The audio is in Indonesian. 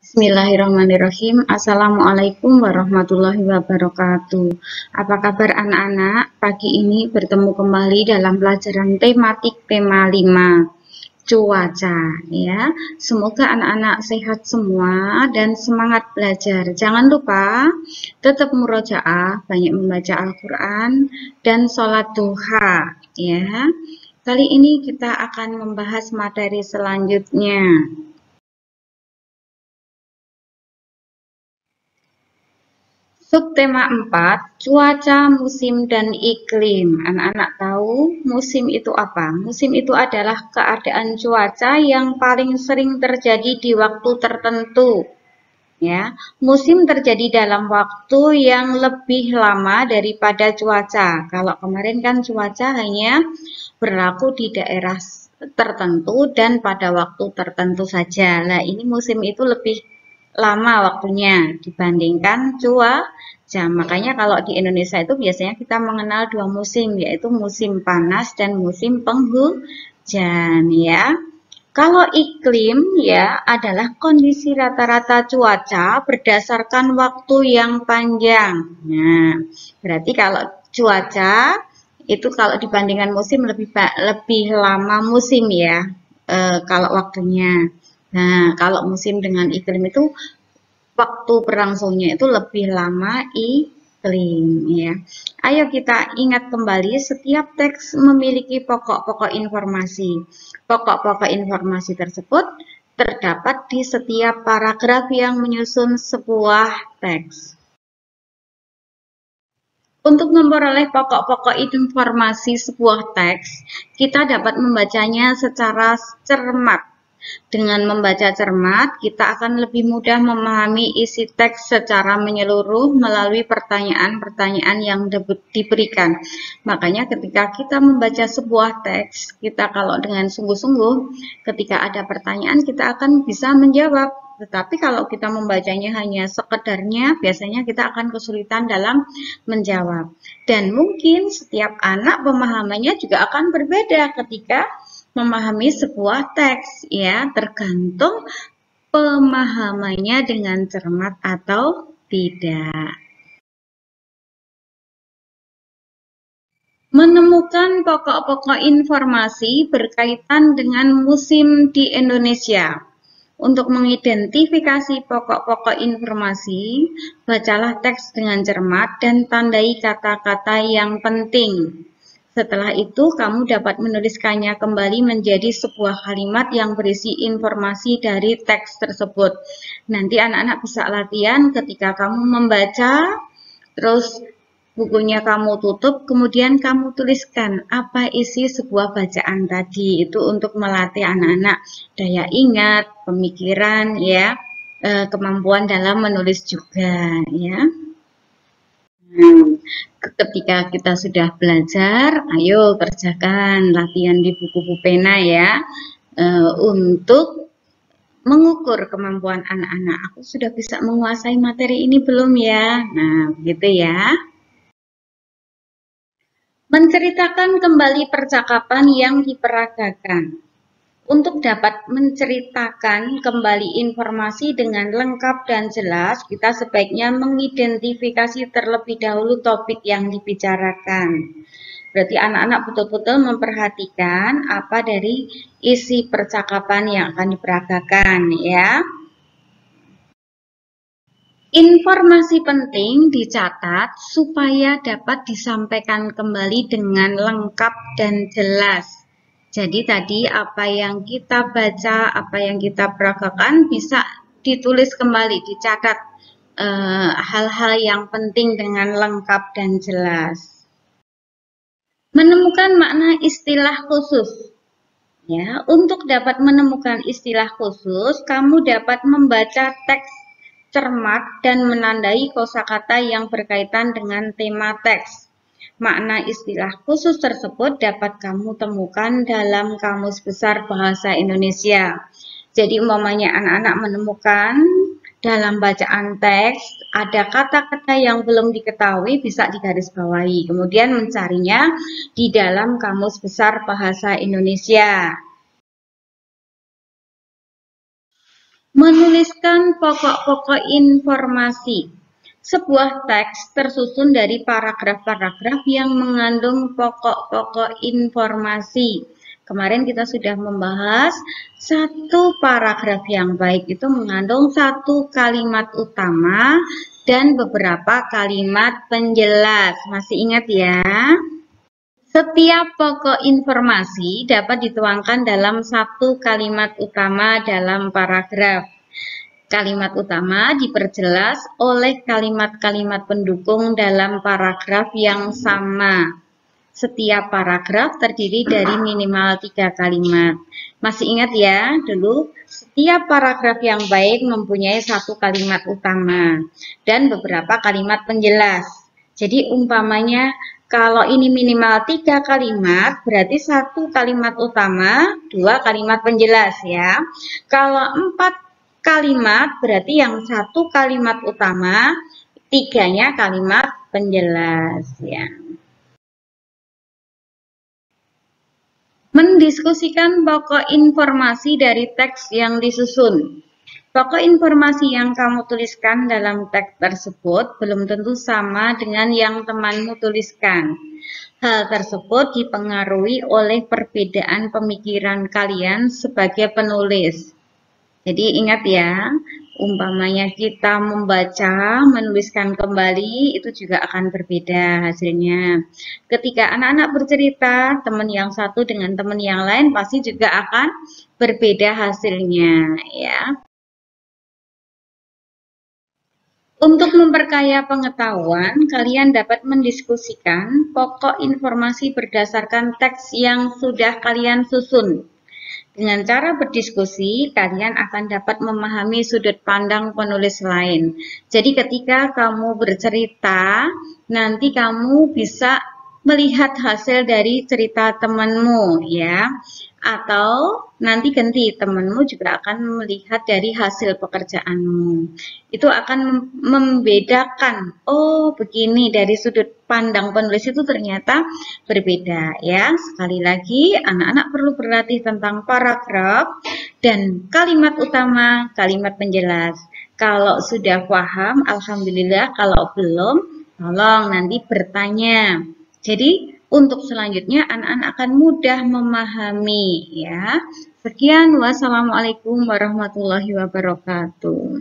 Bismillahirrahmanirrahim. Assalamualaikum warahmatullahi wabarakatuh. Apa kabar anak-anak? Pagi ini bertemu kembali dalam pelajaran tematik tema 5, cuaca ya. Semoga anak-anak sehat semua dan semangat belajar. Jangan lupa tetap murojaah, banyak membaca Al-Qur'an dan sholat duha ya. Kali ini kita akan membahas materi selanjutnya. Subtema 4, cuaca, musim, dan iklim. Anak-anak tahu musim itu apa? Musim itu adalah keadaan cuaca yang paling sering terjadi di waktu tertentu. Ya, musim terjadi dalam waktu yang lebih lama daripada cuaca. Kalau kemarin kan cuaca hanya berlaku di daerah tertentu dan pada waktu tertentu saja. Nah, ini musim itu lebih lama waktunya dibandingkan cuaca. Makanya kalau di Indonesia itu biasanya kita mengenal dua musim, yaitu musim panas dan musim penghujan ya. Kalau iklim ya adalah kondisi rata-rata cuaca berdasarkan waktu yang panjang. Nah, berarti kalau cuaca itu kalau dibandingkan musim lebih lama musim ya, kalau waktunya. Nah, kalau musim dengan iklim itu waktu berlangsungnya itu lebih lama iklim ya. Ayo kita ingat kembali, setiap teks memiliki pokok-pokok informasi. Pokok-pokok informasi tersebut terdapat di setiap paragraf yang menyusun sebuah teks. Untuk memperoleh pokok-pokok informasi sebuah teks, kita dapat membacanya secara cermat. Dengan membaca cermat, kita akan lebih mudah memahami isi teks secara menyeluruh melalui pertanyaan-pertanyaan yang diberikan. Makanya ketika kita membaca sebuah teks, kita kalau dengan sungguh-sungguh, ketika ada pertanyaan, kita akan bisa menjawab. Tetapi kalau kita membacanya hanya sekedarnya, biasanya kita akan kesulitan dalam menjawab. Dan mungkin setiap anak pemahamannya juga akan berbeda ketika memahami sebuah teks ya, tergantung pemahamannya dengan cermat atau tidak. Menemukan pokok-pokok informasi berkaitan dengan musim di Indonesia. Untuk mengidentifikasi pokok-pokok informasi, bacalah teks dengan cermat dan tandai kata-kata yang penting. Setelah itu, kamu dapat menuliskannya kembali menjadi sebuah kalimat yang berisi informasi dari teks tersebut. Nanti anak-anak bisa latihan ketika kamu membaca, terus bukunya kamu tutup, kemudian kamu tuliskan apa isi sebuah bacaan tadi. Itu untuk melatih anak-anak daya ingat, pemikiran, ya, kemampuan dalam menulis juga, ya. Ketika kita sudah belajar, ayo kerjakan latihan di buku pena ya, untuk mengukur kemampuan anak-anak. Aku sudah bisa menguasai materi ini belum ya? Nah, begitu ya. Menceritakan kembali percakapan yang diperagakan. Untuk dapat menceritakan kembali informasi dengan lengkap dan jelas, kita sebaiknya mengidentifikasi terlebih dahulu topik yang dibicarakan. Berarti anak-anak betul-betul memperhatikan apa dari isi percakapan yang akan diperagakan ya. Informasi penting dicatat supaya dapat disampaikan kembali dengan lengkap dan jelas. Jadi tadi apa yang kita baca, apa yang kita peragakan bisa ditulis kembali, dicatat hal-hal yang penting dengan lengkap dan jelas. Menemukan makna istilah khusus. Ya, untuk dapat menemukan istilah khusus, kamu dapat membaca teks cermat dan menandai kosakata yang berkaitan dengan tema teks. Makna istilah khusus tersebut dapat kamu temukan dalam Kamus Besar Bahasa Indonesia. Jadi umpamanya anak-anak menemukan dalam bacaan teks ada kata-kata yang belum diketahui, bisa digarisbawahi. Kemudian mencarinya di dalam Kamus Besar Bahasa Indonesia. Menuliskan pokok-pokok informasi. Sebuah teks tersusun dari paragraf-paragraf yang mengandung pokok-pokok informasi. Kemarin kita sudah membahas satu paragraf yang baik itu mengandung satu kalimat utama dan beberapa kalimat penjelas. Masih ingat ya? Setiap pokok informasi dapat dituangkan dalam satu kalimat utama dalam paragraf. Kalimat utama diperjelas oleh kalimat-kalimat pendukung dalam paragraf yang sama. Setiap paragraf terdiri dari minimal 3 kalimat. Masih ingat ya, dulu setiap paragraf yang baik mempunyai satu kalimat utama dan beberapa kalimat penjelas. Jadi umpamanya kalau ini minimal 3 kalimat, berarti satu kalimat utama, 2 kalimat penjelas ya. Kalau 4 kalimat, berarti yang satu kalimat utama, 3-nya kalimat penjelas ya. Mendiskusikan pokok informasi dari teks yang disusun. Pokok informasi yang kamu tuliskan dalam teks tersebut belum tentu sama dengan yang temanmu tuliskan. Hal tersebut dipengaruhi oleh perbedaan pemikiran kalian sebagai penulis. Jadi ingat ya, umpamanya kita membaca, menuliskan kembali, itu juga akan berbeda hasilnya. Ketika anak-anak bercerita, teman yang satu dengan teman yang lain pasti juga akan berbeda hasilnya ya. Untuk memperkaya pengetahuan, kalian dapat mendiskusikan pokok informasi berdasarkan teks yang sudah kalian susun. Dengan cara berdiskusi, kalian akan dapat memahami sudut pandang penulis lain. Jadi ketika kamu bercerita, nanti kamu bisa melihat hasil dari cerita temanmu ya. Atau nanti ganti, temanmu juga akan melihat dari hasil pekerjaanmu. Itu akan membedakan, oh begini dari sudut pandang penulis itu ternyata berbeda ya. Sekali lagi, anak-anak perlu berlatih tentang paragraf dan kalimat utama, kalimat penjelas. Kalau sudah paham, alhamdulillah. Kalau belum, tolong nanti bertanya. Jadi untuk selanjutnya anak-anak akan mudah memahami ya. Sekian, wassalamualaikum warahmatullahi wabarakatuh.